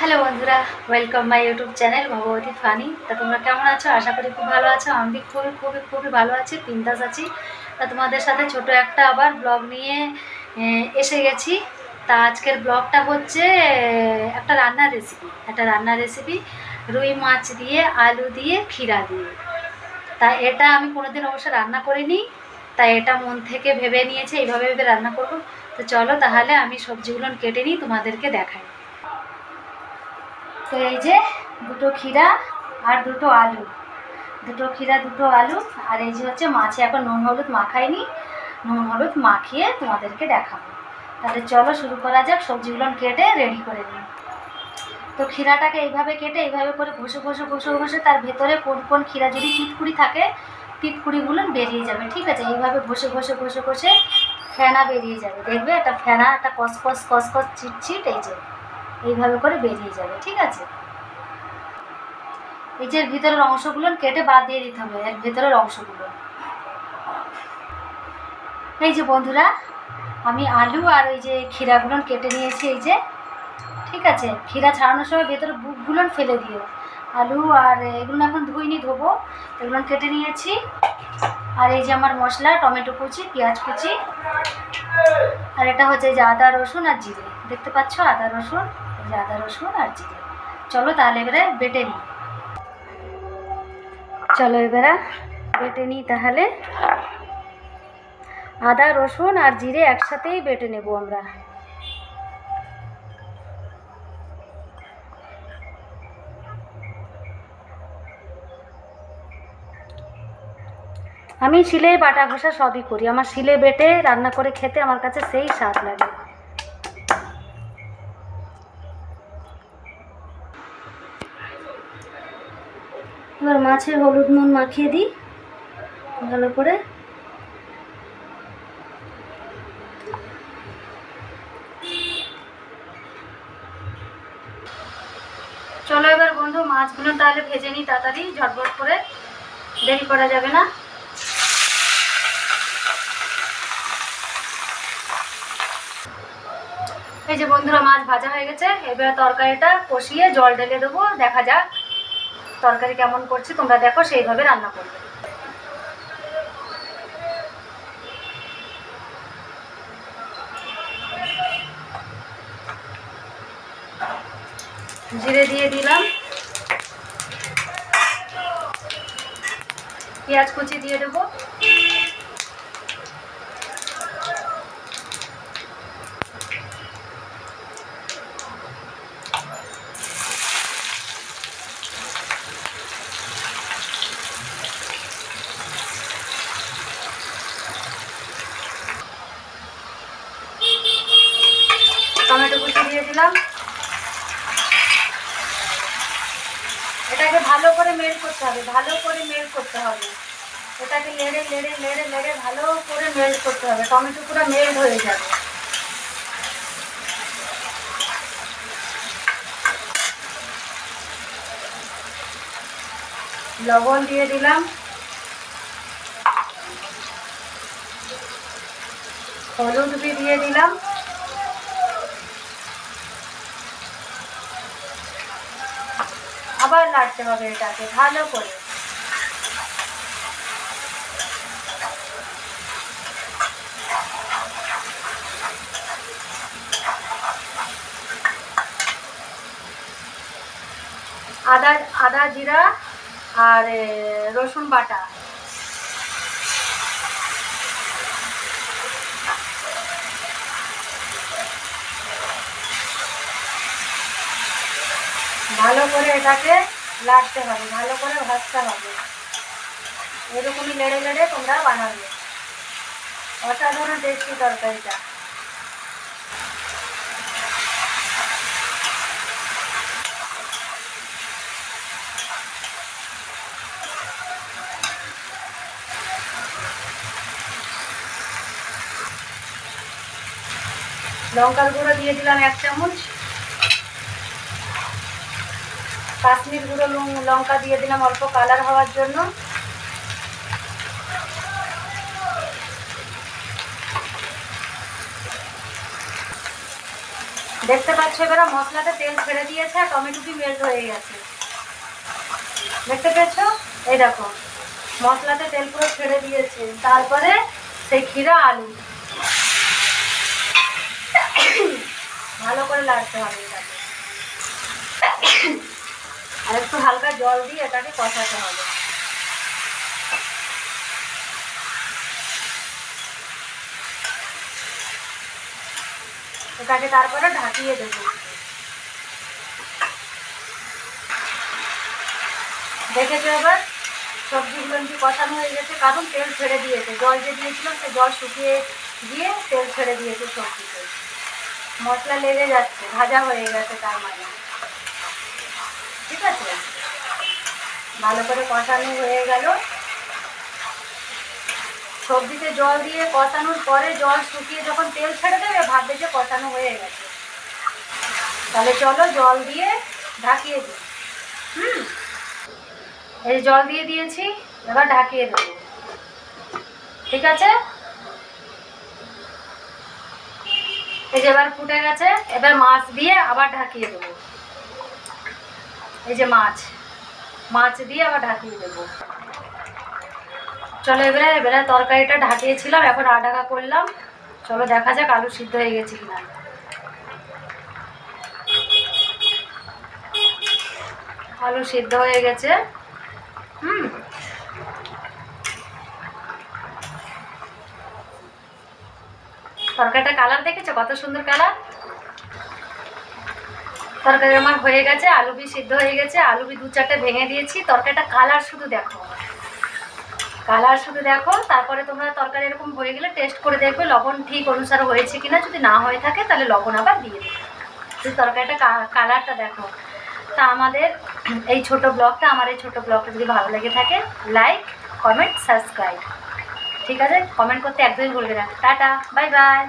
Hello বন্ধুরা, welcome my YouTube channel Bhagwati funny. তা তোমরা কেমন আছো? আশা করি খুব ভালো আছো। আমি খুবই খুবই খুবই ভালো আছি, বিন্দাস আছি। তা তোমাদের সাথে ছোট একটা আবার ব্লগ নিয়ে এসে গেছি। তা আজকের ব্লগটা হচ্ছে একটা রান্নার রেসিপি রুই মাছ দিয়ে, আলু দিয়ে, ক্ষীরা দিয়ে। তা এটা আমি কোনোদিন অবশ্য রান্না করিনি, তাই এটা মন থেকে ভেবে নিয়েছি এইভাবে ভেবে রান্না করব। তো চলো তাহলে আমি সবজিগুলো কেটে নিই, তোমাদেরকে দেখাই। তো এই যে দুটো ক্ষীরা আর দুটো আলু, আর এই যে হচ্ছে মাছে এখন নুন হলুদ মাখাইনি, নুন হলুদ মাখিয়ে তোমাদেরকে দেখাবো। তাহলে চলো শুরু করা যাক, সবজিগুলো কেটে রেডি করে নিই। তো ক্ষীরাটাকে এইভাবে কেটে এইভাবে করে ঘষে তার ভেতরে কোন কোন ক্ষীরা যদি তিতকুড়ি থাকে, তিতকুড়িগুলো বেরিয়ে যাবে। ঠিক আছে, এইভাবে ঘষে ফেনা বেরিয়ে যাবে। দেখবে একটা ফেনা, একটা কসকস চিটচিট, এই যে এইভাবে করে বেরিয়ে যাবে। ঠিক আছে, এই যে ভিতরের অংশগুলো কেটে বাদ দিয়ে দিতে হবে, এর ভেতরের অংশগুলো। এই যে বন্ধুরা, আমি আলু আর ওই যে ক্ষীরাগুলো কেটে নিয়েছি, এই যে। ঠিক আছে, ক্ষীরা ছাড়ানোর সময় ভেতরে বুকগুলো ফেলে দিও। আলু আর এগুলো এখন ধুইনি, ধোবো। এগুলো কেটে নিয়েছি। আর এই যে আমার মশলা, টমেটো কুচি, পেঁয়াজ কুচি, আর এটা হচ্ছে এই যে আদা রসুন আর জিরে। দেখতে পাচ্ছ আদা রসুন, এই যে আদা রসুন আর জিরে। চলো তাহলে এবারে বেটে নিই। বেটে নিই তাহলে। আদা রসুন আর জিরে একসাথেই বেটে নেব আমরা। আমি শিলে বাটা ঘষা সবই করি, আমার শিলে বেটে রান্না করে খেতে আমার কাছে সেই স্বাদ লাগে। এবার মাছে হলুদ নুন মাখিয়ে দিই ভালো করে। চলো এবার বন্ধু মাছগুলো তাহলে ভেজে নিই তাড়াতাড়ি, ঝটপট করে, দেরি করা যাবে না। এই যে বন্ধুরা, মাছ ভাজা হয়ে গেছে। এবার তরকারিটা কষিয়ে জল ঢেলে দেবো, দেখা যাক তরকারি কেমন করছি। তোমরা দেখো, সেইভাবে রান্না করবে। জিরে দিয়ে দিলাম, পেঁয়াজ কুচি দিয়ে দেবো, টমেটো কুচি দিয়ে দিলাম। এটাকে ভালো করে মেল্ট করতে হবে, এটাকে নেড়ে ভালো করে মেল্ট করতে হবে। টমেটো পুরো মেল্ট হয়ে যাবে। লবণ দিয়ে দিলাম, হলুদ দিয়ে দিলাম, আবার নাড়তে হবে এটাকে ভালো করে। আদা জিরা আর রসুন বাটা, ভালো করে এটাকে নাড়তে হবে, ভালো করে ভাজতে হবে। এরকমই নেড়ে তোমরা বানাবে। অসাধারণ টেস্টি তরকারিটা। লঙ্কার গুঁড়ো দিয়ে দিলাম 1 চামচ, কাশ্মীর গুঁড়ো লঙ্কা দিয়ে দিলাম অল্প কালার হওয়ার জন্য। দেখতে পাচ্ছ এবার মশলাতে তেল ছেড়ে দিয়েছে আর টমেটোটি মেল্ট হয়ে গেছে। দেখতে পেয়েছ? এই দেখো মশলাতে তেল পুরো ছেড়ে দিয়েছে। তারপরে সেই ক্ষীরা আলু ভালো করে লাগতে হবে এটাকে, আর একটু হালকা জল দিয়ে এটাকে কষাতে হবে। এটাকে তারপরে ঢাকিয়ে দেবো। দেখেছো এবার সবজিগুলো কি কষানো হয়ে গেছে, কারণ তেল ছেড়ে দিয়েছে। জল যে দিয়েছিলাম সে জল শুকিয়ে দিয়ে তেল ছেড়ে দিয়েছে সবজিতে। মশলা লেগে যাচ্ছে, ভাজা হয়ে গেছে তার মানে। ঠিক আছে, ভালো করে কষানো হয়ে গেল। সবজিতে জল দিয়ে কষানোর পরে জল শুকিয়ে যখন তেল ছেড়ে দেবে ভাববে যে কষানো হয়ে গেছে। তাহলে চলো জল দিয়ে ঢাকিয়ে দিই। এই জল দিয়ে দিয়েছি, এবার ঢাকিয়ে দেবো। ঠিক আছে, এই যে এবার ফুটে গেছে। এবার মাছ দিয়ে আবার ঢাকিয়ে দেবো। এই যে মাছ দিয়ে আবার ঢাকিয়ে দেবো। চলো এবারে তরকারিটা ঢাকিয়েছিলাম, এখন ঢাকা করলাম। চলো দেখা যাক আলু সিদ্ধ হয়ে গেছে কিনা। আলু সিদ্ধ হয়ে গেছে। তরকারিটা কালার দেখেছো কত সুন্দর কালার। তরকারি আমার হয়ে গেছে, আলু বি সিদ্ধ হয়ে গেছে। আলু বি 2-4টে ভেঙে দিয়েছি। তরকারিটা কালার শুধু দেখো, তারপরে তোমরা তরকারি এরকম হয়ে গেলে টেস্ট করে দেখবে লবণ ঠিক অনুসারে হয়েছে কিনা। যদি না হয়ে থাকে তাহলে লবণ আবার দিয়ে দেবে। যদি তরকারিটা কালারটা দেখো। তা আমাদের এই ছোট ব্লগটা যদি ভালো লেগে থাকে লাইক, কমেন্ট, সাবস্ক্রাইব। ঠিক আছে, কমেন্ট করতে একদমই ভুলবে না। Tata, bye bye.